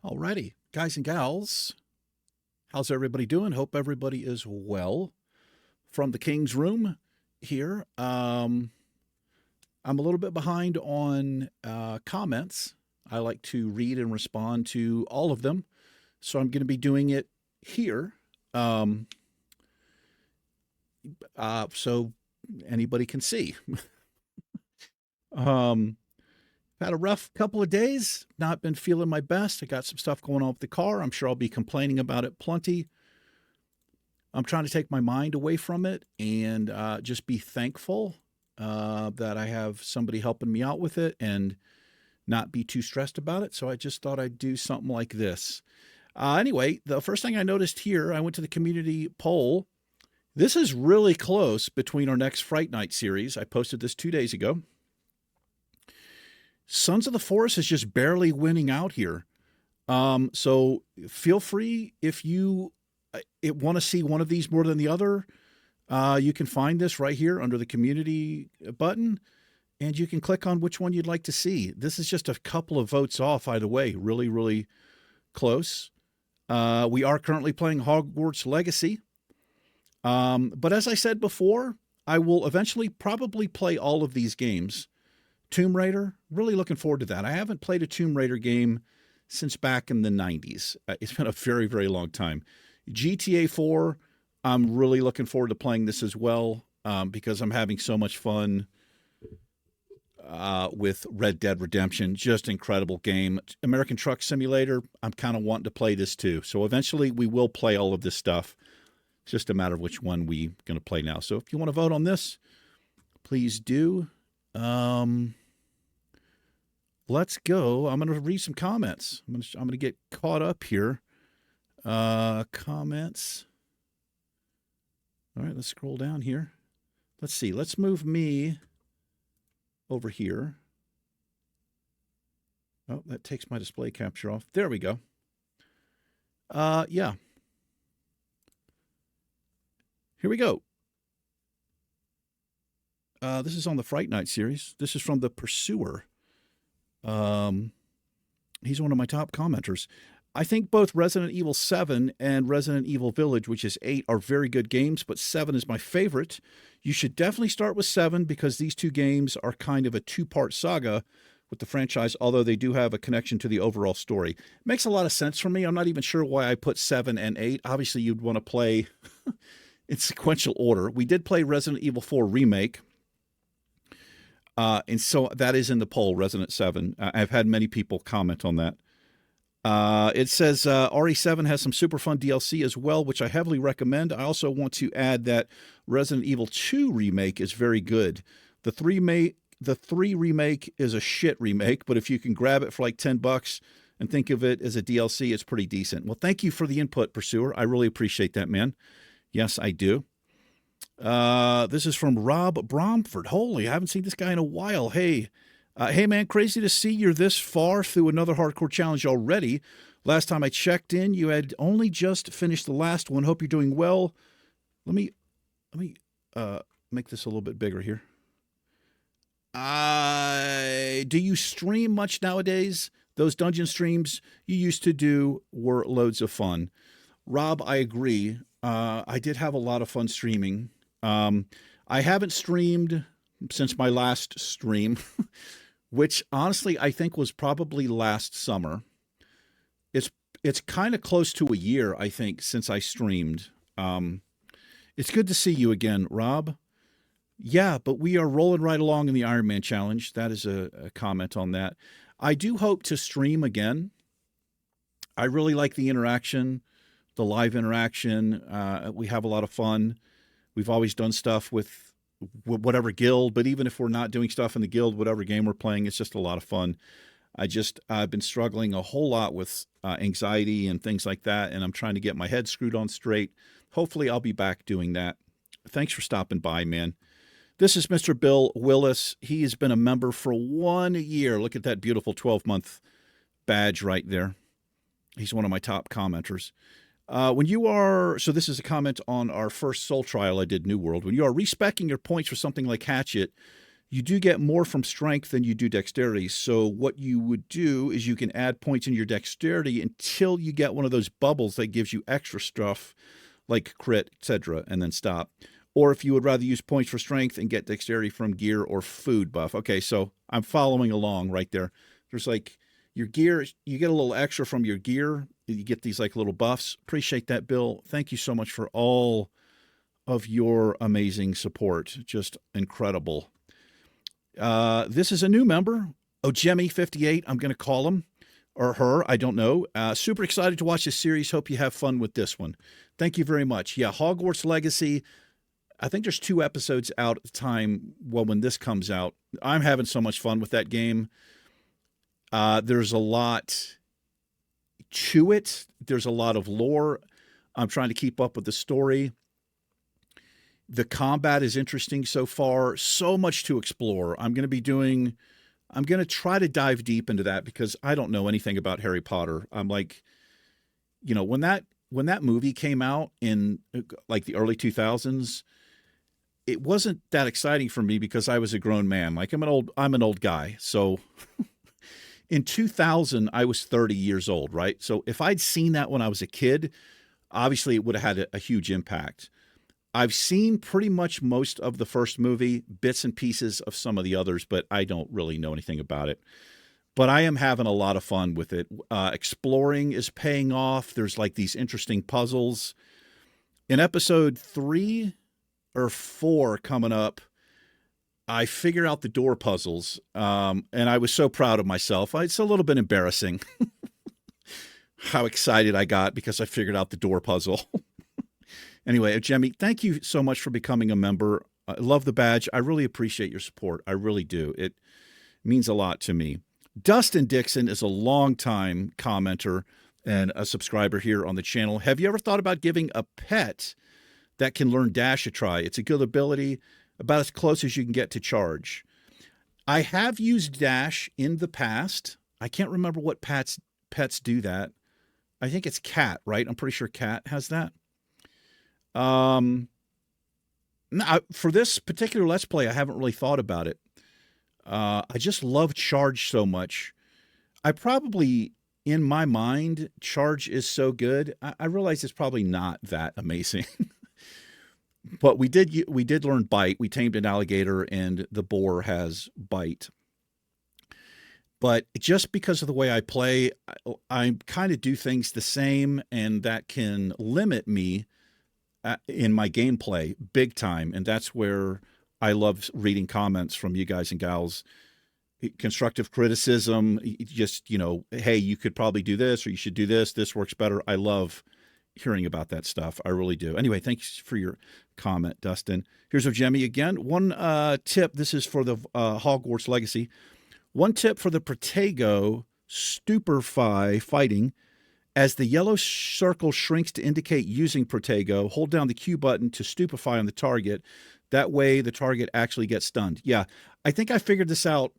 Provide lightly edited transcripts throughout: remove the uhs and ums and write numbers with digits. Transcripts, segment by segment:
Alrighty, guys and gals, how's everybody doing? Hope everybody is well. From the King's Room here. I'm a little bit behind on comments. I like to read and respond to all of them, so I'm going to be doing it here. Um, so anybody can see. um, Had a rough couple of days. Not been feeling my best. I got some stuff going on with the car. I'm sure I'll be complaining about it plenty. I'm trying to take my mind away from it and just be thankful that I have somebody helping me out with it and not be too stressed about it. So I just thought I'd do something like this. Anyway, the first thing I noticed here, I went to the community poll. This is really close between our next Fright Night series. I posted this 2 days ago. Sons of the Forest is just barely winning out here. So feel free if you want to see one of these more than the other. You can find this right here under the community button, and you can click on which one you'd like to see. This is just a couple of votes off either way. Really, really close. We are currently playing Hogwarts Legacy. But as I said before, I will eventually probably play all of these games. Tomb Raider, really looking forward to that. I haven't played a Tomb Raider game since back in the 90s. It's been a very, very long time. GTA 4, I'm really looking forward to playing this as well because I'm having so much fun with Red Dead Redemption. Just incredible game. American Truck Simulator, I'm kind of wanting to play this too. So eventually we will play all of this stuff. It's just a matter of which one we're going to play now. So if you want to vote on this, please do. Let's go. I'm going to read some comments. I'm going to get caught up here. Comments. All right, let's scroll down here. Let's see. Let's move me over here. Oh, that takes my display capture off. There we go. Yeah. Here we go. This is on the Fright Night series. This is from the Pursuer. He's one of my top commenters. I think both Resident Evil 7 and Resident Evil Village, which is 8, are very good games, but 7 is my favorite. You should definitely start with 7 because these two games are kind of a two-part saga with the franchise, although they do have a connection to the overall story. It makes a lot of sense for me. I'm not even sure why I put 7 and 8. Obviously, you'd want to play in sequential order. We did play Resident Evil 4 Remake. And so that is in the poll, Resident 7. I've had many people comment on that. It says RE7 has some super fun DLC as well, which I heavily recommend. I also want to add that Resident Evil 2 Remake is very good. The 3 Remake is a shit remake, but if you can grab it for like $10 and think of it as a DLC, it's pretty decent. Well, thank you for the input, Pursuer. I really appreciate that, man. Yes, I do. This is from Rob Bromford. Holy, I haven't seen this guy in a while. Hey, man, crazy to see you're this far through another hardcore challenge already. Last time I checked in, you had only just finished the last one. Hope you're doing well. Let me make this a little bit bigger here. Do you stream much nowadays? Those dungeon streams you used to do were loads of fun. Rob, I agree. I did have a lot of fun streaming. I haven't streamed since my last stream, which honestly I think was probably last summer. It's kind of close to a year, I think, since I streamed. It's good to see you again, Rob. Yeah, but we are rolling right along in the Iron Man challenge. That is a comment on that. I do hope to stream again. I really like the interaction, the live interaction. We have a lot of fun. We've always done stuff with whatever guild, but even if we're not doing stuff in the guild, whatever game we're playing, it's just a lot of fun. I've been struggling a whole lot with anxiety and things like that, and I'm trying to get my head screwed on straight. Hopefully I'll be back doing that. Thanks for stopping by, man. This is Mr. Bill Willis. He has been a member for 1 year. Look at that beautiful 12-month badge right there. He's one of my top commenters. So this is a comment on our first Soul Trial I did, New World. When you are respeccing your points for something like Hatchet, You do get more from strength than you do dexterity. So what you would do is you can add points in your dexterity until you get one of those bubbles that gives you extra stuff like crit, etc., and then stop. Or if you would rather use points for strength and get dexterity from gear or food buff. Okay, so I'm following along right there. There's like your gear, you get a little extra from your gear. You get these like little buffs. Appreciate that, Bill. Thank you so much for all of your amazing support. Just incredible. This is a new member, Ojemi58. I'm going to call him or her. I don't know. Super excited to watch this series. Hope you have fun with this one. Thank you very much. Yeah, Hogwarts Legacy. I think there's 2 episodes out at the time. Well, when this comes out, I'm having so much fun with that game. There's a lot to it. There's a lot of lore. I'm trying to keep up with the story. The combat is interesting so far. So much to explore. I'm going to try to dive deep into that because I don't know anything about Harry Potter. I'm like, when that movie came out in like the early 2000s, it wasn't that exciting for me because I was a grown man. Like I'm an old guy. So in 2000, I was 30 years old, right? So if I'd seen that when I was a kid, obviously it would have had a huge impact. I've seen pretty much most of the first movie, bits and pieces of some of the others, but I don't really know anything about it. But I am having a lot of fun with it. Exploring is paying off. There's like these interesting puzzles. In episode 3 or 4 coming up, I figure out the door puzzles, and I was so proud of myself. It's a little bit embarrassing how excited I got because I figured out the door puzzle. Anyway, Jemmy, thank you so much for becoming a member. I love the badge. I really appreciate your support. I really do. It means a lot to me. Dustin Dixon is a longtime commenter and a subscriber here on the channel. Have you ever thought about giving a pet that can learn Dash a try? It's a good ability, about as close as you can get to charge. I have used Dash in the past. I can't remember what pets do that. I think it's Cat, right? I'm pretty sure Cat has that. For this particular Let's Play, I haven't really thought about it. I just love Charge so much. I probably, in my mind, Charge is so good. I realize it's probably not that amazing. But we did learn Bite. We tamed an alligator, and the boar has Bite. But just because of the way I play, I kind of do things the same, and that can limit me in my gameplay big time. And that's where I love reading comments from you guys and gals. Constructive criticism, just, hey, you could probably do this, or you should do this. This works better. I love hearing about that stuff. I really do. Anyway, thanks for your comment, Dustin. Here's Jemmy again. One tip. This is for the Hogwarts Legacy. One tip for the Protego Stupefy fighting. As the yellow circle shrinks to indicate using Protego, hold down the Q button to stupefy on the target. That way the target actually gets stunned. Yeah, I think I figured this out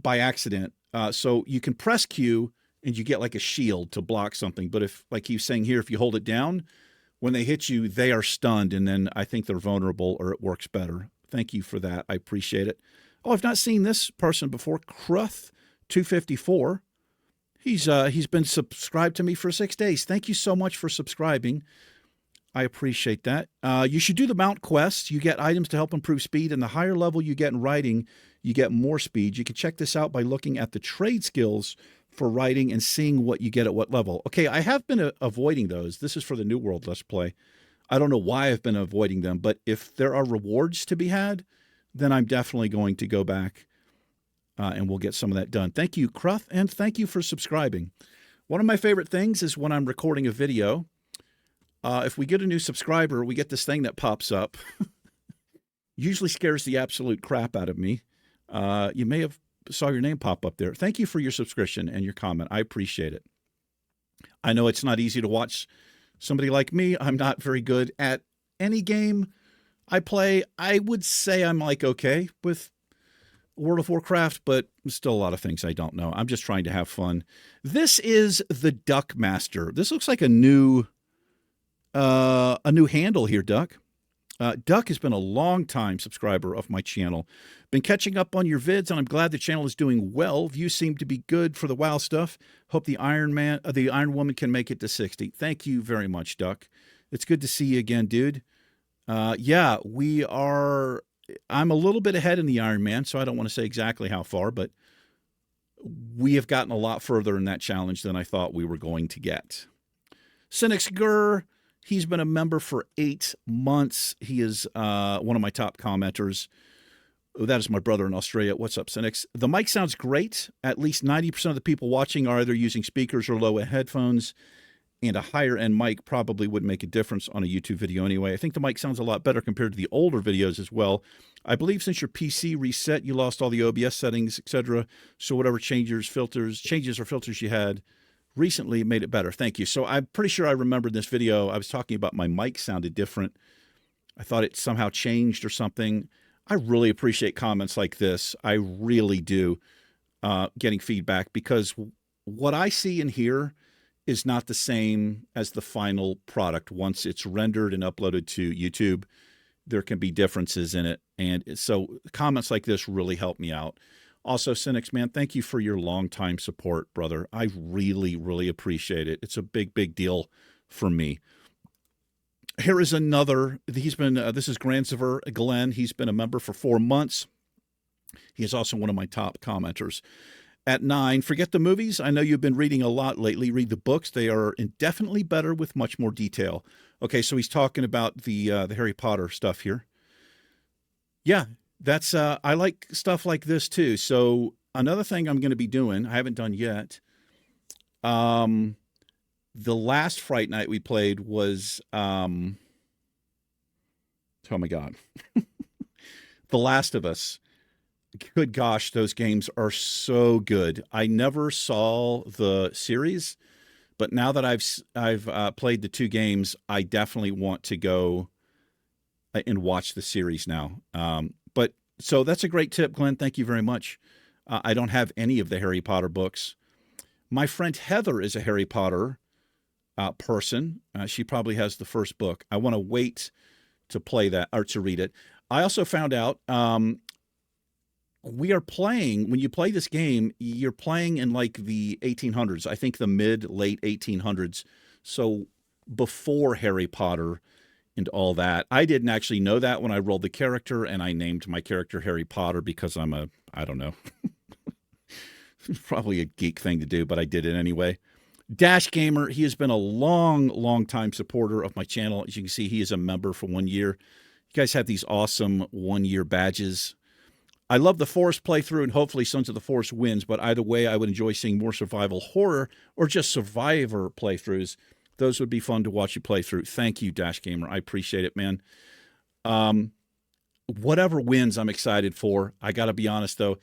by accident. So you can press Q and you get like a shield to block something. But if, like he's saying here, if you hold it down, when they hit you, they are stunned. And then I think they're vulnerable, or it works better. Thank you for that. I appreciate it. Oh, I've not seen this person before. Cruth254. He's been subscribed to me for 6 days. Thank you so much for subscribing. I appreciate that. You should do the mount quests. You get items to help improve speed, and the higher level you get in writing, you get more speed. You can check this out by looking at the trade skills for writing and seeing what you get at what level. Okay, I have been avoiding those. This is for the New World Let's Play. I don't know why I've been avoiding them, but if there are rewards to be had, then I'm definitely going to go back and we'll get some of that done. Thank you, Cruth, and thank you for subscribing. One of my favorite things is when I'm recording a video, if we get a new subscriber, we get this thing that pops up. Usually scares the absolute crap out of me. You may have saw your name pop up there. Thank you for your subscription and your comment. I appreciate it. I know it's not easy to watch somebody like me. I'm not very good at any game I play. I would say I'm like okay with World of Warcraft, but still a lot of things I don't know. I'm just trying to have fun. This is the Duck Master. This looks like a new handle here, Duck. Duck has been a long-time subscriber of my channel. Been catching up on your vids, and I'm glad the channel is doing well. Views seem to be good for the WoW stuff. Hope the the Iron Woman can make it to 60. Thank you very much, Duck. It's good to see you again, dude. Yeah, we are. I'm a little bit ahead in the Iron Man, so I don't want to say exactly how far, but we have gotten a lot further in that challenge than I thought we were going to get. Cynics Gurr, he's been a member for 8 months. He is one of my top commenters. Oh, that is my brother in Australia. What's up, Cynics? The mic sounds great. At least 90% of the people watching are either using speakers or low-end headphones, and a higher-end mic probably would make a difference on a YouTube video anyway. I think the mic sounds a lot better compared to the older videos as well. I believe since your PC reset, you lost all the OBS settings, etc. So whatever changes or filters you had recently made it better. Thank you. So I'm pretty sure I remember this video. I was talking about my mic sounded different. I thought it somehow changed or something. I really appreciate comments like this. I really do, getting feedback, because what I see and hear is not the same as the final product. Once it's rendered and uploaded to YouTube, there can be differences in it. And so comments like this really help me out. Also, Cynics, man, thank you for your longtime support, brother. I really, really appreciate it. It's a big, big deal for me. Here is another. He's been, this is Granziver Glenn. He's been a member for 4 months. He is also one of my top commenters. At 9, forget the movies. I know you've been reading a lot lately. Read the books. They are indefinitely better with much more detail. Okay, so he's talking about the Harry Potter stuff here. Yeah, that's I like stuff like this too. So another thing I'm going to be doing, I haven't done yet. The last Fright Night we played was oh my God, The Last of Us. Good gosh, those games are so good. I never saw the series, but now that I've played the 2 games, I definitely want to go and watch the series now. But so that's a great tip, Glenn. Thank you very much. I don't have any of the Harry Potter books. My friend Heather is a Harry Potter person. She probably has the first book. I want to wait to play that or to read it. I also found out we are playing, when you play this game, you're playing in like the 1800s. I think the late 1800s. So before Harry Potter and all that. I didn't actually know that when I rolled the character, and I named my character Harry Potter because I don't know, probably a geek thing to do, but I did it anyway. Dash Gamer, he has been a long time supporter of my channel. As you can see, he is a member for 1 year. You guys have these awesome 1-year badges. I love the Forest playthrough, and hopefully Sons of the Forest wins, but either way, I would enjoy seeing more survival horror or just survivor playthroughs. Those would be fun to watch you play through. Thank you, Dash Gamer. I appreciate it, man. Whatever wins, I'm excited for. I got to be honest, though,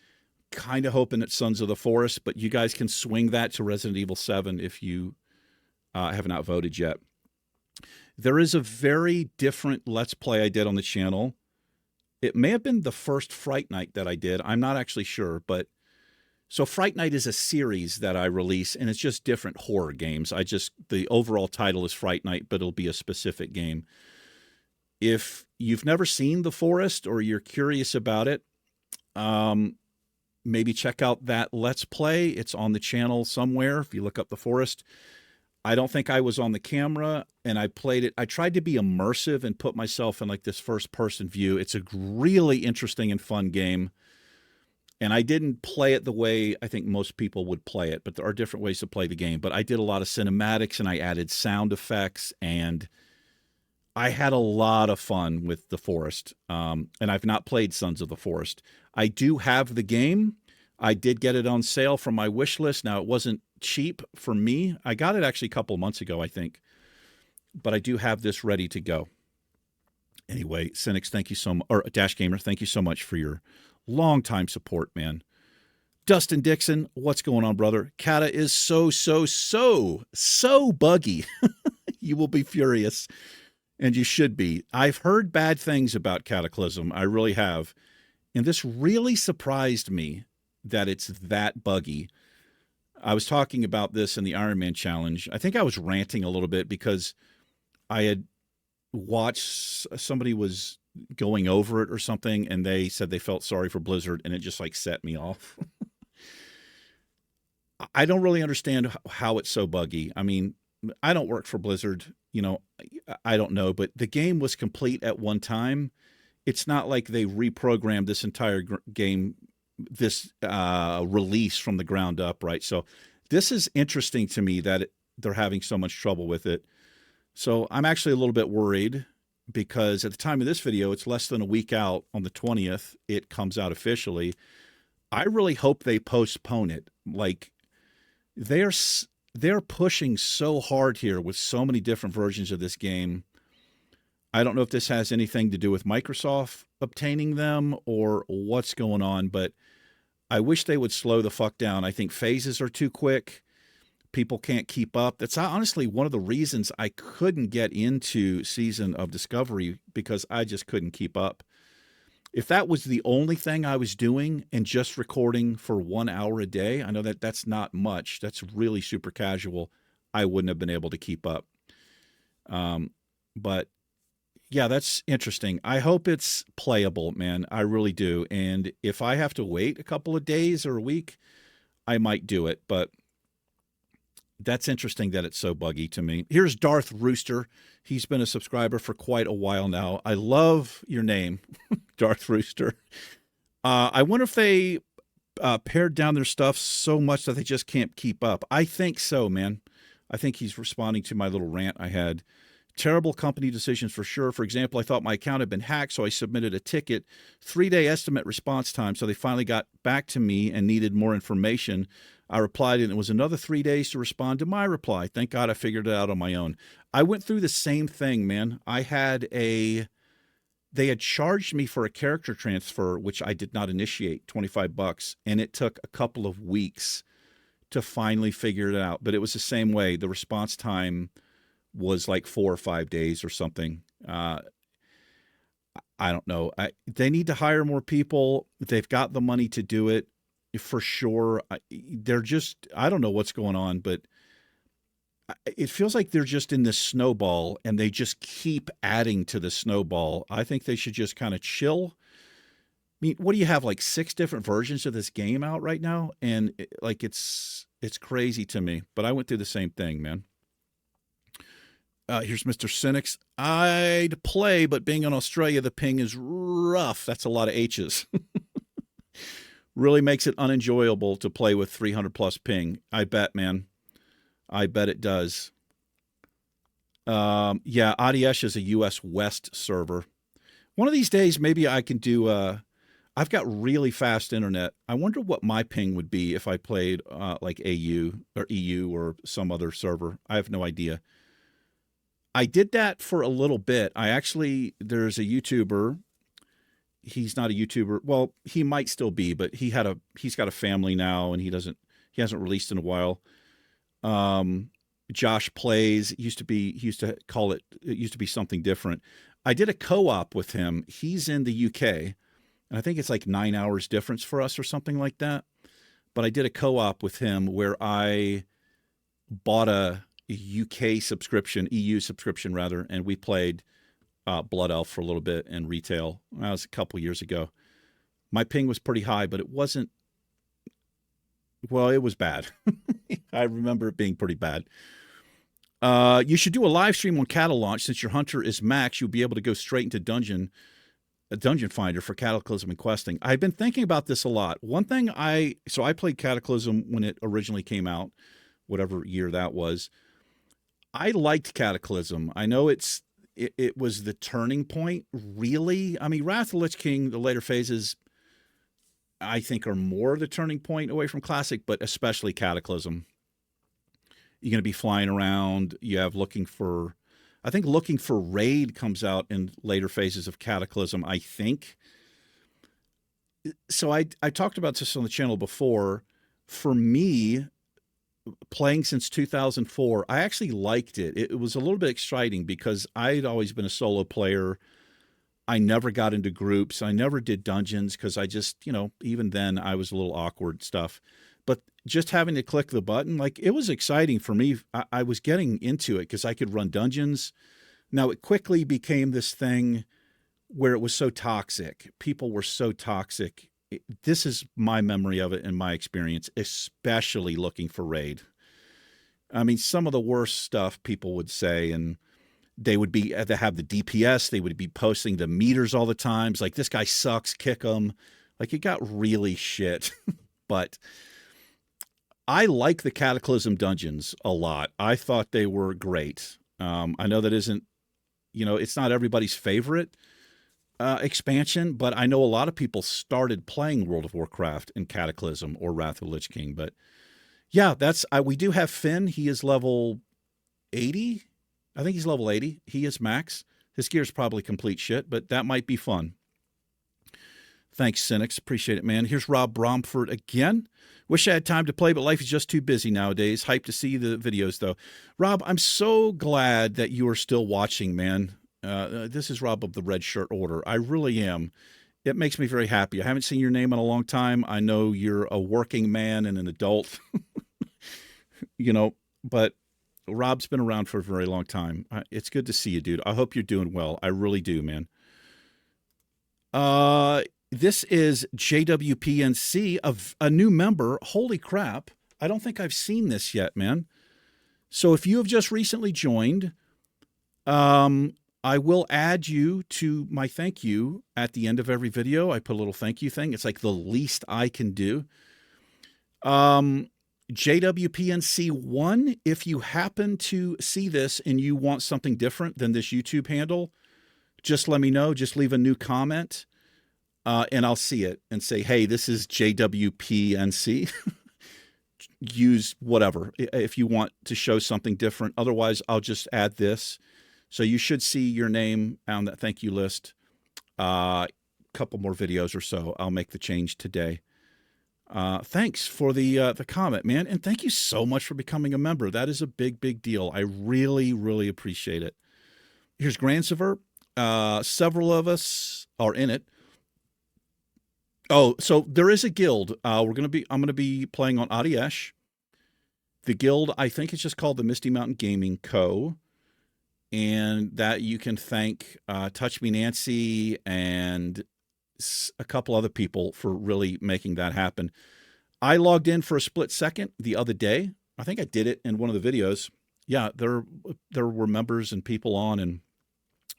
kind of hoping it's Sons of the Forest, but you guys can swing that to Resident Evil 7 if you have not voted yet. There is a very different Let's Play I did on the channel. It may have been the first Fright Night that I did. I'm not actually sure, but so Fright Night is a series that I release, and it's just different horror games. The overall title is Fright Night, but it'll be a specific game. If you've never seen The Forest or you're curious about it, maybe check out that Let's Play. It's on the channel somewhere. If you look up The Forest, I don't think I was on the camera, and I played it. I tried to be immersive and put myself in like this first person view. It's a really interesting and fun game. And I didn't play it the way I think most people would play it, but there are different ways to play the game. But I did a lot of cinematics, and I added sound effects, and I had a lot of fun with The Forest. And I've not played Sons of the Forest. I do have the game. I did get it on sale from my wish list. Now, it wasn't cheap for me. I got it actually a couple of months ago, I think. But I do have this ready to go. Anyway, Cynics, thank you so much. Or Dash Gamer, thank you so much for your long-time support, man. Dustin Dixon, what's going on, brother? Kata is so buggy. You will be furious. And you should be. I've heard bad things about Cataclysm. I really have. And this really surprised me that it's that buggy. I was talking about this in the Iron Man challenge. I think I was ranting a little bit because I had watched somebody was going over it or something, and they said they felt sorry for Blizzard, and it just like set me off. I don't really understand how it's so buggy. I mean, I don't work for Blizzard, you know, I don't know, but the game was complete at one time. It's not like they reprogrammed this entire game, this release from the ground up, right? So this is interesting to me that they're having so much trouble with it. So I'm actually a little bit worried because at the time of this video, it's less than a week out. On the 20th, it comes out officially. I really hope they postpone it. Like they're they're pushing so hard here with so many different versions of this game. I don't know if this has anything to do with Microsoft obtaining them or what's going on, but I wish they would slow the fuck down. I think phases are too quick. People can't keep up. That's honestly one of the reasons I couldn't get into Season of Discovery, because I just couldn't keep up. If that was the only thing I was doing and just recording for 1 hour a day, I know that that's not much. That's really super casual. I wouldn't have been able to keep up. But yeah, that's interesting. I hope it's playable, man. I really do. And if I have to wait a couple of days or a week, I might do it. But that's interesting that it's so buggy to me. Here's Darth Rooster. He's been a subscriber for quite a while now. I love your name, Darth Rooster. I wonder if they pared down their stuff so much that they just can't keep up. I think so, man. I think he's responding to my little rant I had. Terrible company decisions for sure. For example, I thought my account had been hacked, so I submitted a ticket. 3-day estimate response time, so they finally got back to me and needed more information. I replied, and it was another 3 days to respond to my reply. Thank God I figured it out on my own. I went through the same thing, man. They had charged me for a character transfer, which I did not initiate, $25, and it took a couple of weeks to finally figure it out. But it was the same way. The response time was like 4 or 5 days or something. I don't know. They need to hire more people. They've got the money to do it for sure. They're just, I don't know what's going on, but it feels like they're just in this snowball and they just keep adding to the snowball. I think they should just kind of chill. I mean, what do you have, like 6 different versions of this game out right now? And it's crazy to me, but I went through the same thing, man. Here's Mr. Cynics. I'd play, but being in Australia, the ping is rough. That's a lot of H's. Really makes it unenjoyable to play with 300 plus ping. I bet, man. I bet it does. Yeah, ADS is a US West server. One of these days, maybe I can do, I've got really fast internet. I wonder what my ping would be if I played like AU or EU or some other server. I have no idea. I did that for a little bit. There's a YouTuber. He's not a YouTuber. Well, he might still be, but he's got a family now and he hasn't released in a while. Josh Plays. He used to be something different. I did a co-op with him. He's in the UK, and I think it's like 9 hours difference for us or something like that. But I did a co-op with him where I bought a UK subscription, EU subscription rather, and we played Blood Elf for a little bit in retail. That was a couple years ago. My ping was pretty high, but it wasn't. Well, it was bad. I remember it being pretty bad. You should do a live stream on cattle launch. Since your hunter is max, you'll be able to go straight into a dungeon finder for Cataclysm and questing. I've been thinking about this a lot. One thing I played Cataclysm when it originally came out, whatever year that was. I liked Cataclysm. I know it was the turning point, really. I mean, Wrath of the Lich King, the later phases, I think are more the turning point away from Classic, but especially Cataclysm. You're going to be flying around. You have Looking for Raid comes out in later phases of Cataclysm, I think. So I talked about this on the channel before. For me, playing since 2004, I actually liked it. It was a little bit exciting because I'd always been a solo player. I never got into groups. I never did dungeons because I just, even then I was a little awkward stuff. But just having to click the button, like, it was exciting for me. I was getting into it because I could run dungeons. Now, it quickly became this thing where it was so toxic. People were so toxic. This is my memory of it and my experience, especially looking for raid. I mean, some of the worst stuff people would say, and they have the DPS. They would be posting the meters all the time. It's like, this guy sucks, kick him. Like, it got really shit. But I like the Cataclysm dungeons a lot. I thought they were great. I know that isn't, it's not everybody's favorite expansion, but I know a lot of people started playing World of Warcraft in Cataclysm or Wrath of the Lich King. But yeah, we do have Finn. He is level 80. I think he's level 80. He is max. His gear's probably complete shit, but that might be fun. Thanks, Cynics. Appreciate it, man. Here's Rob Bromford again. Wish I had time to play, but life is just too busy nowadays. Hyped to see the videos, though. Rob, I'm so glad that you are still watching, man. This is Rob of the Red Shirt Order. I really am. It makes me very happy. I haven't seen your name in a long time. I know you're a working man and an adult, but Rob's been around for a very long time. It's good to see you, dude. I hope you're doing well. I really do, man. This is JWPNC, a new member. Holy crap. I don't think I've seen this yet, man. So if you have just recently joined, I will add you to my thank you at the end of every video. I put a little thank you thing. It's like the least I can do. JWPNC1, if you happen to see this and you want something different than this YouTube handle, just let me know. Just leave a new comment. And I'll see it and say, hey, this is JWPNC. Use whatever if you want to show something different. Otherwise, I'll just add this. So you should see your name on that thank you list. Couple more videos or so. I'll make the change today. Thanks for the comment, man. And thank you so much for becoming a member. That is a big, big deal. I really, really appreciate it. Here's Gransiver. Several of us are in it. Oh, so there is a guild. I'm going to be playing on Adiesh. The guild, I think it's just called the Misty Mountain Gaming Co. And that you can thank Touch Me Nancy and a couple other people for really making that happen. I logged in for a split second the other day. I think I did it in one of the videos. Yeah, there were members and people on, and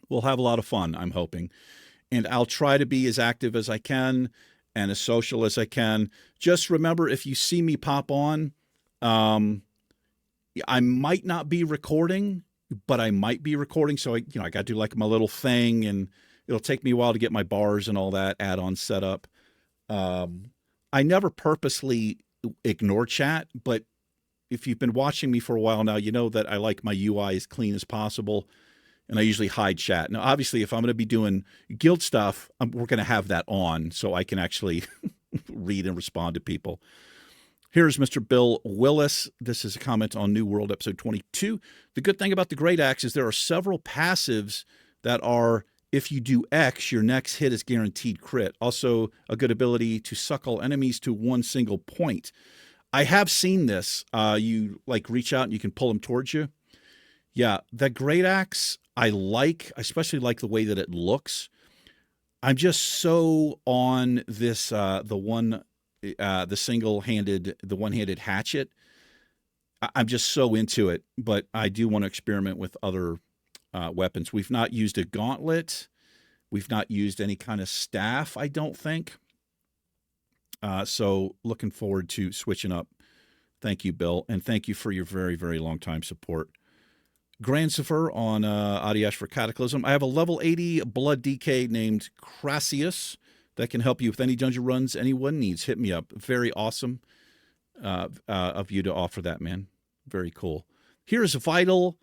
we'll have a lot of fun, I'm hoping. And I'll try to be as active as I can and as social as I can. Just remember, if you see me pop on, I might not be recording, but I might be recording. So I got to do like my little thing, and it'll take me a while to get my bars and all that add-on set up. I never purposely ignore chat, but if you've been watching me for a while now, you know that I like my UI as clean as possible. And I usually hide chat. Now, obviously, if I'm going to be doing guild stuff, we're going to have that on so I can actually read and respond to people. Here's Mr. Bill Willis. This is a comment on New World episode 22. The good thing about the Great Axe is there are several passives that are, if you do X, your next hit is guaranteed crit. Also, a good ability to suckle enemies to one single point. I have seen this. You reach out and you can pull them towards you. Yeah, the Great Axe, I especially like the way that it looks. I'm just so on this, the one-handed hatchet. I'm just so into it, but I do want to experiment with other weapons. We've not used a gauntlet. We've not used any kind of staff, I don't think. So looking forward to switching up. Thank you, Bill, and thank you for your very, very long time support. Gransifer on Adiesh for Cataclysm. I have a level 80 Blood DK named Crassius that can help you with any dungeon runs anyone needs. Hit me up. Very awesome of you to offer that, man. Very cool. Here's Vital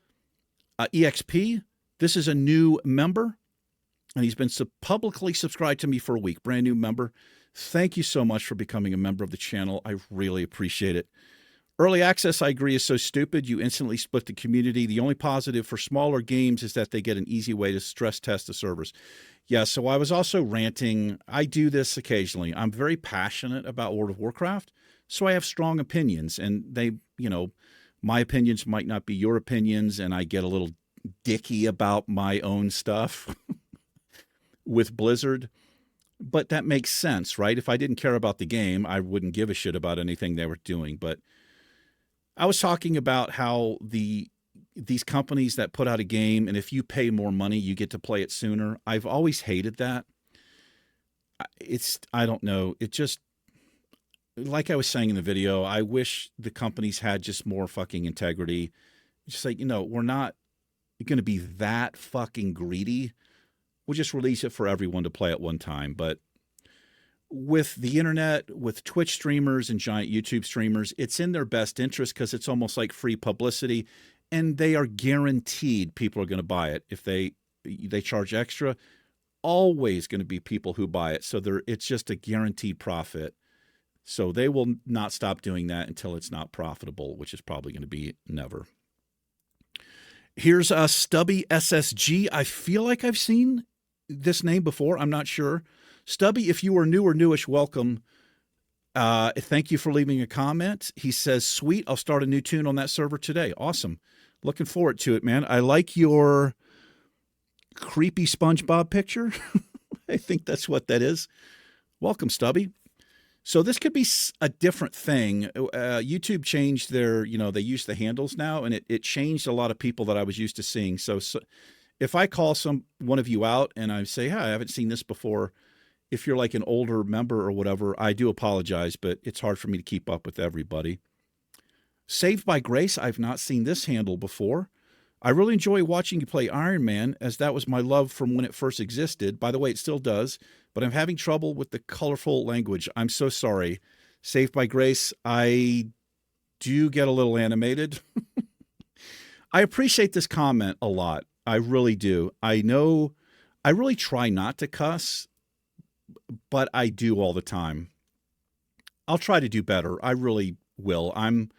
EXP. This is a new member, and he's been publicly subscribed to me for a week. Brand new member. Thank you so much for becoming a member of the channel. I really appreciate it. Early access, I agree, is so stupid. You instantly split the community. The only positive for smaller games is that they get an easy way to stress test the servers. Yeah, so I was also ranting. I do this occasionally. I'm very passionate about World of Warcraft, so I have strong opinions. And they, my opinions might not be your opinions, and I get a little, dicky about my own stuff with Blizzard. But that makes sense, right? If I didn't care about the game, I wouldn't give a shit about anything they were doing. But I was talking about how these companies that put out a game, and if you pay more money, you get to play it sooner. I've always hated that. I don't know. It just, like I was saying in the video, I wish the companies had just more fucking integrity. Just like, we're not going to be that fucking greedy. We'll just release it for everyone to play at one time. But with the internet, with Twitch streamers and giant YouTube streamers, it's in their best interest because it's almost like free publicity, and they are guaranteed people are going to buy it. If they charge extra, always going to be people who buy it. So it's just a guaranteed profit. So they will not stop doing that until it's not profitable, which is probably going to be never. Here's Stubby SSG. I feel like I've seen this name before. I'm not sure. Stubby, if you are new or newish, welcome. Thank you for leaving a comment. He says, sweet, I'll start a new tune on that server today. Awesome. Looking forward to it, man. I like your creepy SpongeBob picture. I think that's what that is. Welcome, Stubby. So this could be a different thing. YouTube changed their, they use the handles now, and it changed a lot of people that I was used to seeing. So if I call one of you out and I say, hey, I haven't seen this before, if you're like an older member or whatever, I do apologize, but it's hard for me to keep up with everybody. Saved by Grace, I've not seen this handle before. I really enjoy watching you play Iron Man, as that was my love from when it first existed. By the way, it still does, but I'm having trouble with the colorful language. I'm so sorry. Saved by Grace, I do get a little animated. I appreciate this comment a lot. I really do. I know I really try not to cuss, but I do all the time. I'll try to do better. I really will. I've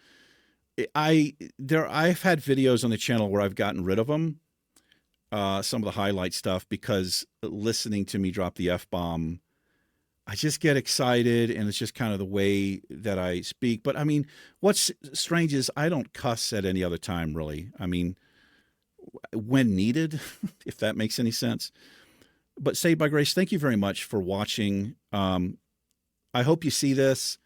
had videos on the channel where I've gotten rid of them, some of the highlight stuff, because listening to me drop the F-bomb, I just get excited, and it's just kind of the way that I speak. But I mean, what's strange is I don't cuss at any other time, really. I mean, when needed, if that makes any sense. But Saved by Grace, thank you very much for watching. I hope you see this.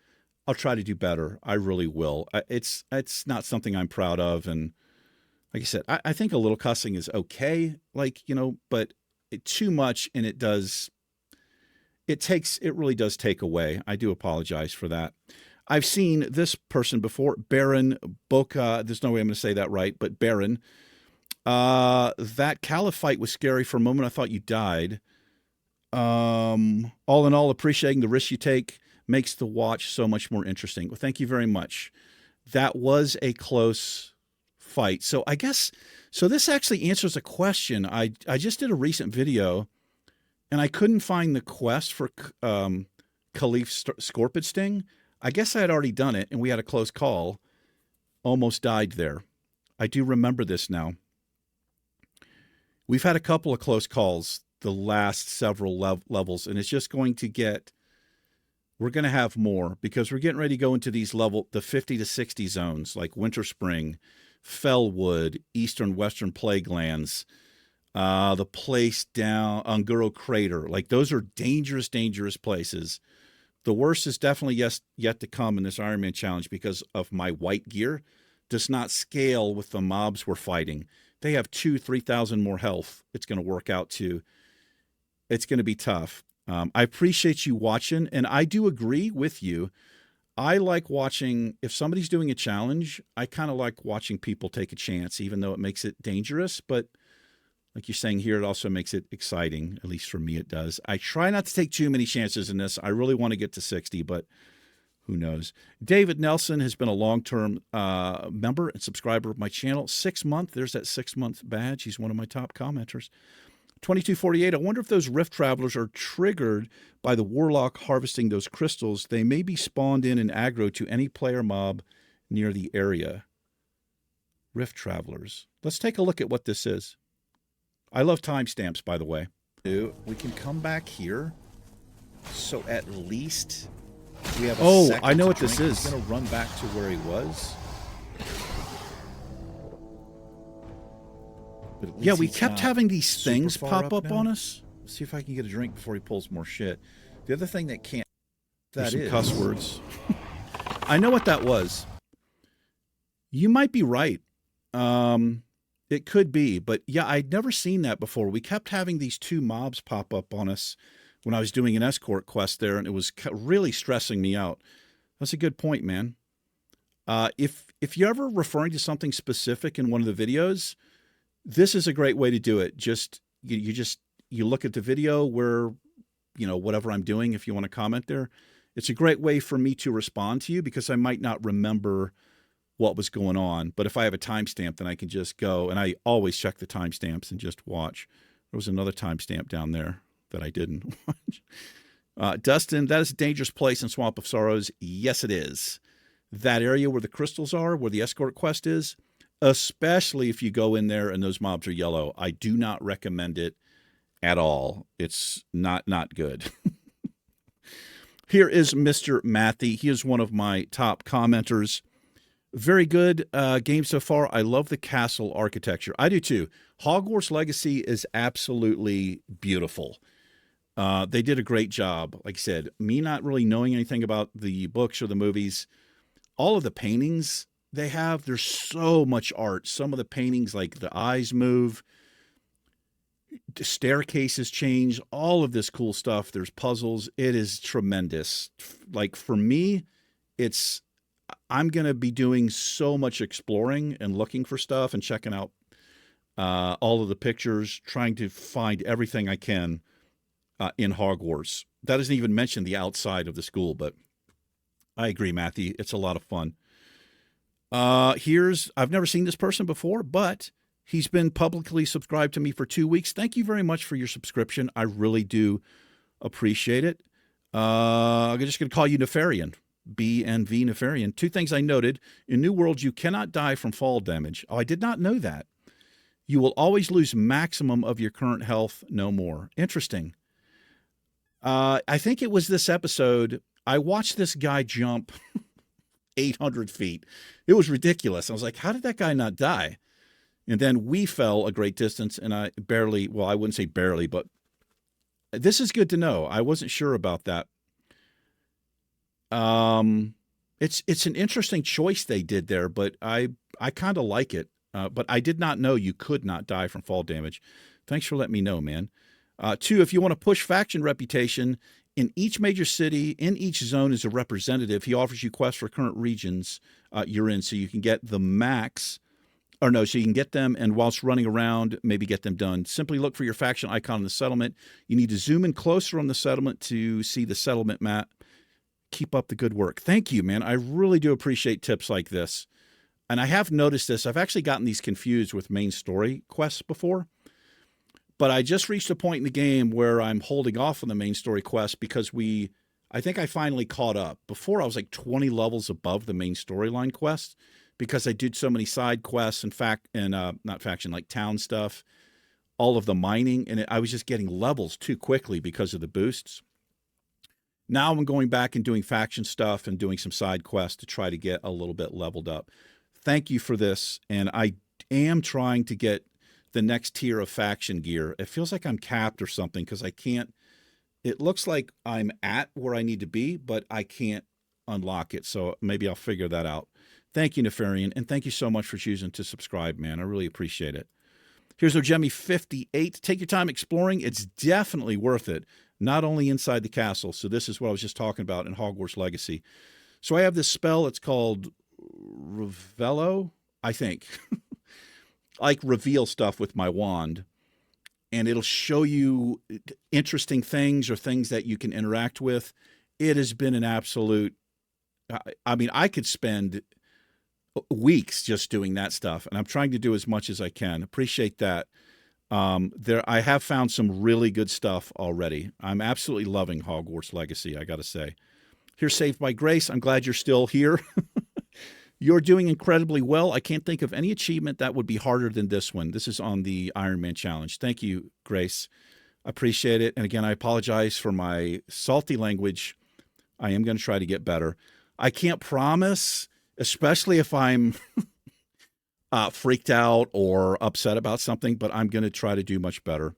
I'll try to do better. I really will. It's not something I'm proud of. And like I said, I think a little cussing is okay, but too much, and it really does take away. I do apologize for that. I've seen this person before, Baron Boca. There's no way I'm going to say that right, but Baron. That Caliph fight was scary. For a moment, I thought you died. All in all, appreciating the risk you take makes the watch so much more interesting. Well, thank you very much. That was a close fight. So I guess, this actually answers a question. I just did a recent video, and I couldn't find the quest for Khalif's Scorpion Sting. I guess I had already done it, and we had a close call. Almost died there. I do remember this now. We've had a couple of close calls the last several levels, and it's just going to we're going to have more, because we're getting ready to go into these the 50 to 60 zones, like Winter Spring, Fellwood, Eastern Western Plaguelands, the place down Unguro Crater. Like, those are dangerous, dangerous places. The worst is definitely yet to come in this Iron Man challenge, because of my white gear does not scale with the mobs we're fighting. They have 3,000 more health. It's going to work out too. It's going to be tough. I appreciate you watching, and I do agree with you. I like watching, if somebody's doing a challenge, I kind of like watching people take a chance, even though it makes it dangerous. But like you're saying here, it also makes it exciting. At least for me, it does. I try not to take too many chances in this. I really want to get to 60, but who knows? David Nelson has been a long-term member and subscriber of my channel. 6 months. There's that 6-month badge. He's one of my top commenters. 2248. I wonder if those Rift Travelers are triggered by the Warlock harvesting those crystals. They may be spawned in and aggro to any player mob near the area. Rift Travelers. Let's take a look at what this is. I love timestamps, by the way. We can come back here. So at least we have a second. I know what this is. He's going to run back to where he was. But at least yeah, we kept having these things pop up on us. Let's see if I can get a drink before he pulls more shit. The other thing that can't... There's some cuss words. I know what that was. You might be right. It could be. But yeah, I'd never seen that before. We kept having these two mobs pop up on us when I was doing an escort quest there, and it was really stressing me out. That's a good point, man. If you're ever referring to something specific in one of the videos, this is a great way to do it. You look at the video where, whatever I'm doing, if you want to comment there. It's a great way for me to respond to you because I might not remember what was going on. But if I have a timestamp, then I can just go, and I always check the timestamps and just watch. There was another timestamp down there that I didn't watch. Dustin, that is a dangerous place in Swamp of Sorrows. Yes, it is. That area where the crystals are, where the escort quest is, especially if you go in there and those mobs are yellow. I do not recommend it at all. It's not good. Here is Mr. Matthew. He is one of my top commenters. Very good game so far. I love the castle architecture. I do too. Hogwarts Legacy is absolutely beautiful. They did a great job. Like I said, me not really knowing anything about the books or the movies, all of the paintings they have, there's so much art. Some of the paintings, like the eyes move, the staircases change, all of this cool stuff. There's puzzles. It is tremendous. Like for me, I'm going to be doing so much exploring and looking for stuff and checking out all of the pictures, trying to find everything I can in Hogwarts. That doesn't even mention the outside of the school, but I agree, Matthew. It's a lot of fun. I've never seen this person before, but he's been publicly subscribed to me for 2 weeks. Thank you very much for your subscription. I really do appreciate it. I'm just going to call you Nefarian. BNV Nefarian. 2 things I noted. In New World, you cannot die from fall damage. Oh, I did not know that. You will always lose maximum of your current health, no more. Interesting. I think it was this episode. I watched this guy jump 800 feet. It was ridiculous. I was like, how did that guy not die? And then we fell a great distance, and I wouldn't say barely, but this is good to know. I wasn't sure about that. It's an interesting choice they did there, but I kind of like it. But I did not know you could not die from fall damage. Thanks for letting me know, man. 2, if you want to push faction reputation, in each major city, in each zone is a representative. He offers you quests for current regions you're in, so you can get the max, so you can get them, and whilst running around, maybe get them done. Simply look for your faction icon in the settlement. You need to zoom in closer on the settlement to see the settlement map. Keep up the good work. Thank you, man. I really do appreciate tips like this. And I have noticed this. I've actually gotten these confused with main story quests before. But I just reached a point in the game where I'm holding off on the main story quest because I think I finally caught up. Before I was like 20 levels above the main storyline quest because I did so many side quests like town stuff, all of the mining, and I was just getting levels too quickly because of the boosts. Now I'm going back and doing faction stuff and doing some side quests to try to get a little bit leveled up. Thank you for this. And I am trying to get the next tier of faction gear. It feels like I'm capped or something because I can't. It looks like I'm at where I need to be, but I can't unlock it. So maybe I'll figure that out. Thank you, Nefarian. And thank you so much for choosing to subscribe, man. I really appreciate it. Here's Ojemi 58. Take your time exploring. It's definitely worth it. Not only inside the castle. So this is what I was just talking about in Hogwarts Legacy. So I have this spell. It's called Revello, I think. I like reveal stuff with my wand. And it'll show you interesting things or things that you can interact with. It has been an absolute... I could spend weeks just doing that stuff. And I'm trying to do as much as I can. Appreciate that. I have found some really good stuff already. I'm absolutely loving Hogwarts Legacy, I got to say. Here's Saved by Grace. I'm glad you're still here. You're doing incredibly well. I can't think of any achievement that would be harder than this one. This is on the Iron Man Challenge. Thank you, Grace. Appreciate it. And again, I apologize for my salty language. I am going to try to get better. I can't promise, especially if I'm freaked out or upset about something, but I'm going to try to do much better.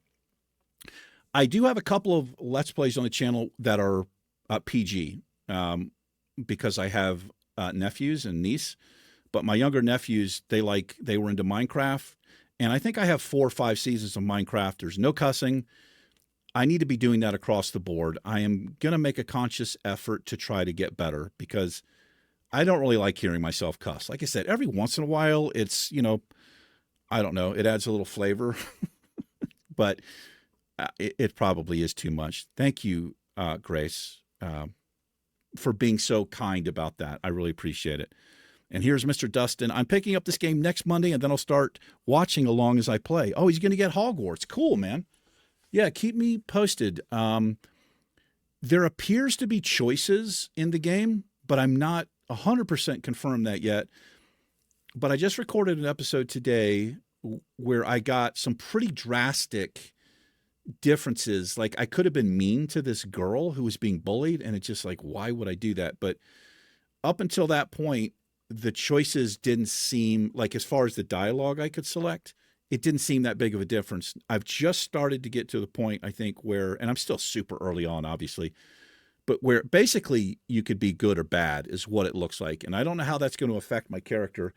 I do have a couple of Let's Plays on the channel that are PG because I have nephews and niece, but my younger nephews, they were into Minecraft, and I think I have 4 or 5 seasons of Minecraft. There's no cussing. I need to be doing that across the board. I am going to make a conscious effort to try to get better because I don't really like hearing myself cuss. Like I said, every once in a while, it's, I don't know, it adds a little flavor, but it probably is too much. Thank you, Grace, for being so kind about that. I really appreciate it. And here's Mr. Dustin. I'm picking up this game next Monday, and then I'll start watching along as I play. Oh, he's going to get Hogwarts. Cool, man. Yeah, keep me posted. There appears to be choices in the game, but I'm not 100% confirmed that yet. But I just recorded an episode today where I got some pretty drastic differences. Like, I could have been mean to this girl who was being bullied, and it's just like, why would I do that? But up until that point, the choices didn't seem like, as far as the dialogue I could select, it didn't seem that big of a difference. I've just started to get to the point, I think, where, and I'm still super early on, obviously, but where basically you could be good or bad is what it looks like. And I don't know how that's going to affect my character.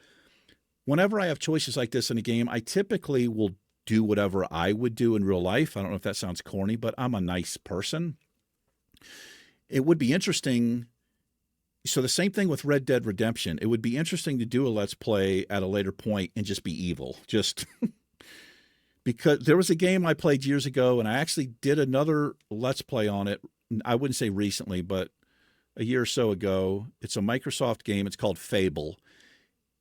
Whenever I have choices like this in a game, I typically will do whatever I would do in real life. I don't know if that sounds corny, but I'm a nice person. It would be interesting. So the same thing with Red Dead Redemption. It would be interesting to do a Let's Play at a later point and just be evil. Just because there was a game I played years ago, and I actually did another Let's Play on it. I wouldn't say recently, but a year or so ago. It's a Microsoft game. It's called Fable.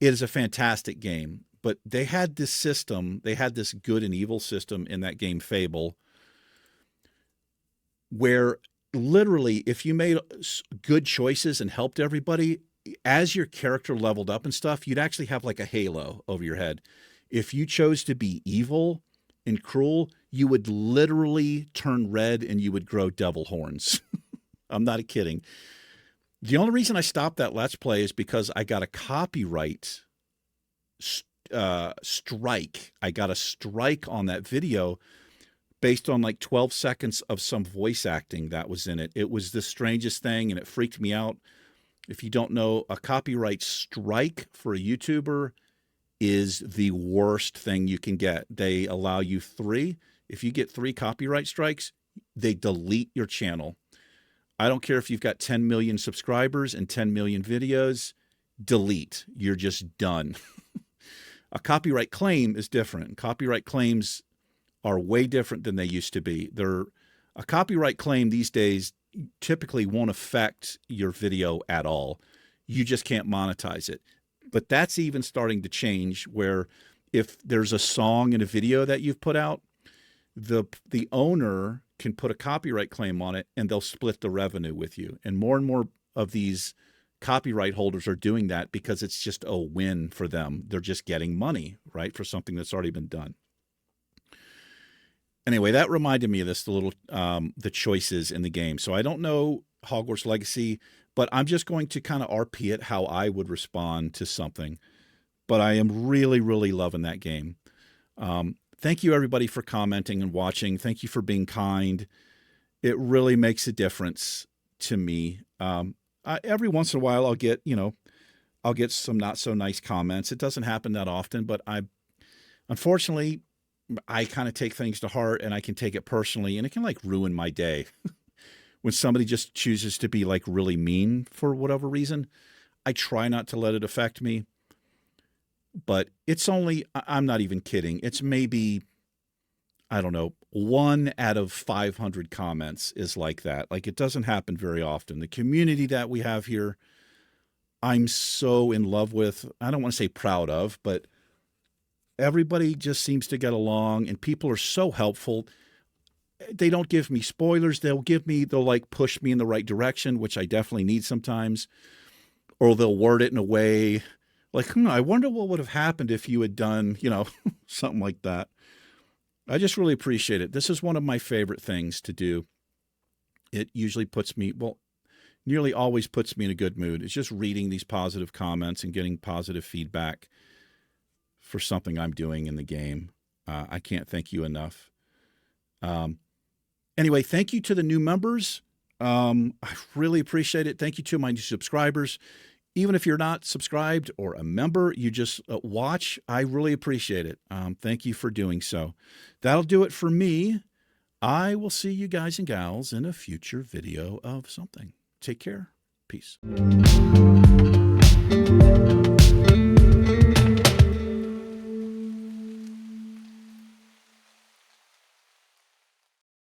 It is a fantastic game, but they had this system. They had this good and evil system in that game, Fable, where literally if you made good choices and helped everybody, as your character leveled up and stuff, you'd actually have like a halo over your head. If you chose to be evil and cruel, you would literally turn red and you would grow devil horns. I'm not kidding. The only reason I stopped that Let's Play is because I got a copyright strike. I got a strike on that video based on like 12 seconds of some voice acting that was in it. It was the strangest thing, and it freaked me out. If you don't know, a copyright strike for a YouTuber is the worst thing you can get. They allow you 3. If you get 3 copyright strikes, they delete your channel. I don't care if you've got 10 million subscribers and 10 million videos, delete. You're just done. A copyright claim is different. Copyright claims are way different than they used to be. A copyright claim these days typically won't affect your video at all. You just can't monetize it. But that's even starting to change, where if there's a song in a video that you've put out, the owner can put a copyright claim on it and they'll split the revenue with you. And more of these copyright holders are doing that because it's just a win for them. They're just getting money, right, for something that's already been done. Anyway, that reminded me of this, the choices in the game. So I don't know Hogwarts Legacy, but I'm just going to kind of RP it how I would respond to something. But I am really, really loving that game. Thank you, everybody, for commenting and watching. Thank you for being kind. It really makes a difference to me. Every once in a while, I'll get some not so nice comments. It doesn't happen that often, but unfortunately, I kind of take things to heart, and I can take it personally, and it can like ruin my day. When somebody just chooses to be like really mean for whatever reason, I try not to let it affect me. But it's only, I'm not even kidding, it's maybe, I don't know, 1 out of 500 comments is like that. Like, it doesn't happen very often. The community that we have here, I'm so in love with. I don't want to say proud of, but everybody just seems to get along, and people are so helpful. They don't give me spoilers. They'll like push me in the right direction, which I definitely need sometimes. Or they'll word it in a way like, I wonder what would have happened if you had done, something like that. I just really appreciate it. This is one of my favorite things to do. It usually nearly always puts me in a good mood. It's just reading these positive comments and getting positive feedback. for something I'm doing in the game. I can't thank you enough. Anyway, thank you to the new members. I really appreciate it. Thank you to my new subscribers. Even if you're not subscribed or a member, you just watch. I really appreciate it. Thank you for doing so. That'll do it for me. I will see you guys and gals in a future video of something. Take care. Peace.